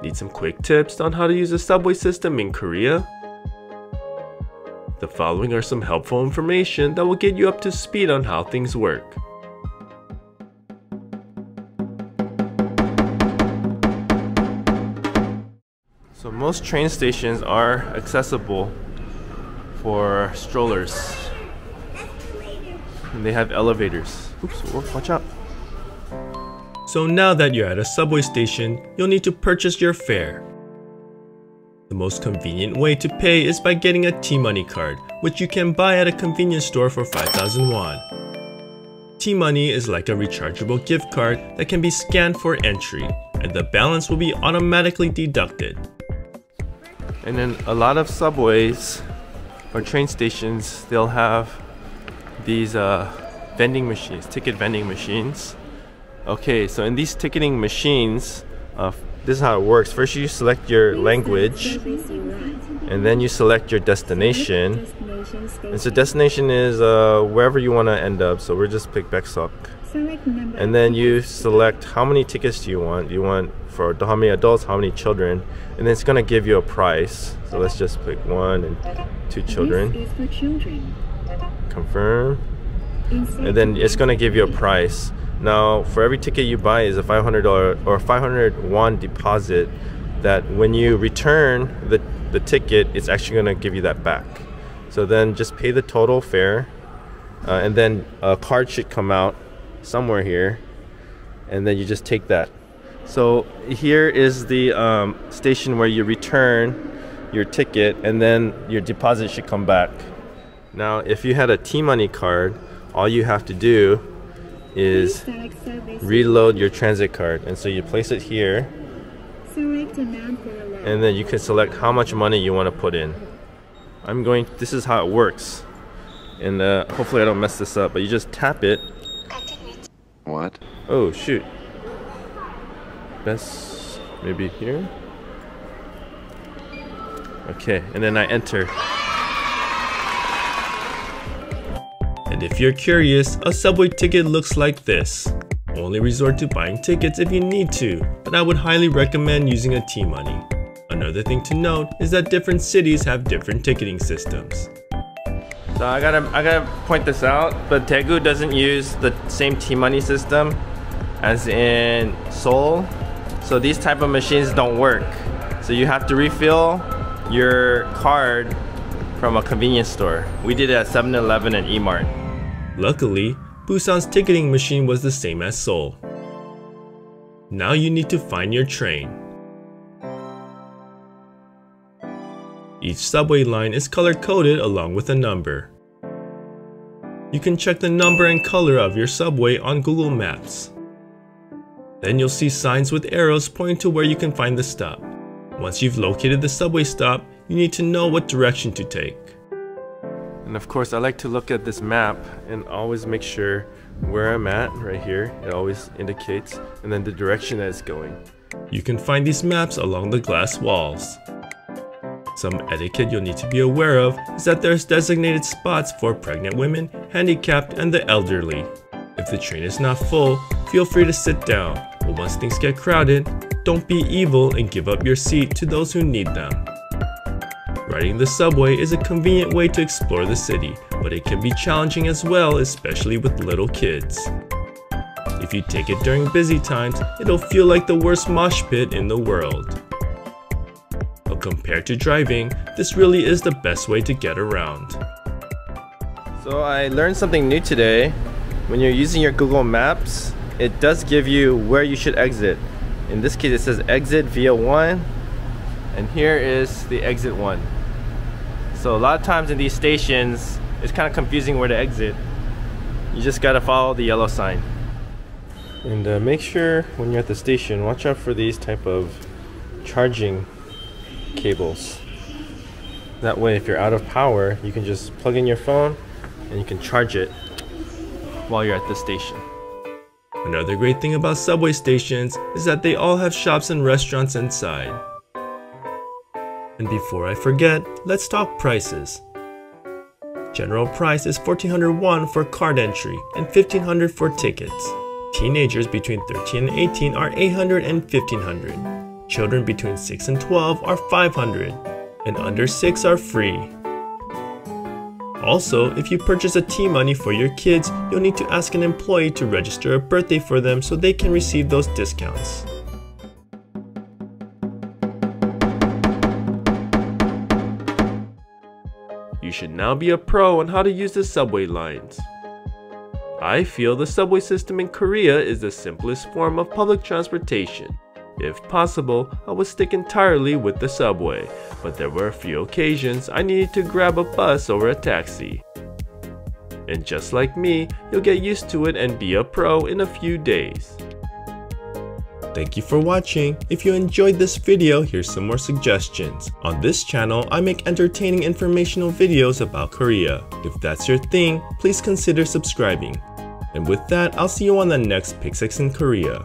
Need some quick tips on how to use the subway system in Korea? The following are some helpful information that will get you up to speed on how things work. So most train stations are accessible for strollers. And they have elevators. Oops, watch out. So now that you're at a subway station, you'll need to purchase your fare. The most convenient way to pay is by getting a T-Money card, which you can buy at a convenience store for 5,000 won. T-Money is like a rechargeable gift card that can be scanned for entry, and the balance will be automatically deducted. And then a lot of subways or train stations, they'll have these vending machines, ticket vending machines. Okay, so in these ticketing machines, this is how it works. First you select your language, and then you select your destination. And so destination is wherever you want to end up, so we'll just pick Baekseok. And then you select how many tickets do you want. You want for how many adults, how many children, and then it's going to give you a price. So let's just pick 1 and 2 children. Confirm. And then it's going to give you a price. Now for every ticket you buy is a $500 or 500 won deposit that when you return the ticket, it's actually going to give you that back. So then just pay the total fare, and then a card should come out somewhere here, and then you just take that. So here is the station where you return your ticket, and then your deposit should come back. Now if you had a T-Money card, all you have to do is reload your transit card, and so you place it here, and then you can select how much money you want to put in. This is how it works, and hopefully I don't mess this up, but you just tap it. What? Oh shoot. Best maybe here. Okay, and then I enter. And if you're curious, a subway ticket looks like this. Only resort to buying tickets if you need to, but I would highly recommend using a T-Money. Another thing to note is that different cities have different ticketing systems. So I gotta point this out, but Daegu doesn't use the same T-Money system as in Seoul. So these type of machines don't work. So you have to refill your card from a convenience store. We did it at 7-Eleven and E-Mart. Luckily, Busan's ticketing machine was the same as Seoul. Now you need to find your train. Each subway line is color-coded along with a number. You can check the number and color of your subway on Google Maps. Then you'll see signs with arrows pointing to where you can find the stop. Once you've located the subway stop, you need to know what direction to take. And of course, I like to look at this map and always make sure where I'm at right here. It always indicates, and then the direction that it's going. You can find these maps along the glass walls. Some etiquette you'll need to be aware of is that there's designated spots for pregnant women, handicapped, and the elderly. If the train is not full, feel free to sit down, but once things get crowded, don't be evil and give up your seat to those who need them. Riding the subway is a convenient way to explore the city, but it can be challenging as well, especially with little kids. If you take it during busy times, it'll feel like the worst mosh pit in the world. But compared to driving, this really is the best way to get around. So I learned something new today. When you're using your Google Maps, it does give you where you should exit. In this case, it says exit via 1, and here is the exit 1. So a lot of times in these stations, it's kind of confusing where to exit. You just gotta follow the yellow sign. And make sure when you're at the station, watch out for these type of charging cables. That way, if you're out of power, you can just plug in your phone and you can charge it while you're at the station. Another great thing about subway stations is that they all have shops and restaurants inside. And before I forget, let's talk prices. General price is 1,400 won for card entry and 1,500 for tickets. Teenagers between 13 and 18 are 800 and 1,500. Children between 6 and 12 are 500, and under 6 are free. Also, if you purchase a T-Money for your kids, you'll need to ask an employee to register a birthday for them so they can receive those discounts. You should now be a pro on how to use the subway lines. I feel the subway system in Korea is the simplest form of public transportation. If possible, I would stick entirely with the subway, but there were a few occasions I needed to grab a bus or a taxi. And just like me, you'll get used to it and be a pro in a few days. Thank you for watching. If you enjoyed this video, here's some more suggestions. On this channel, I make entertaining informational videos about Korea. If that's your thing, please consider subscribing. And with that, I'll see you on the next Pixics in Korea.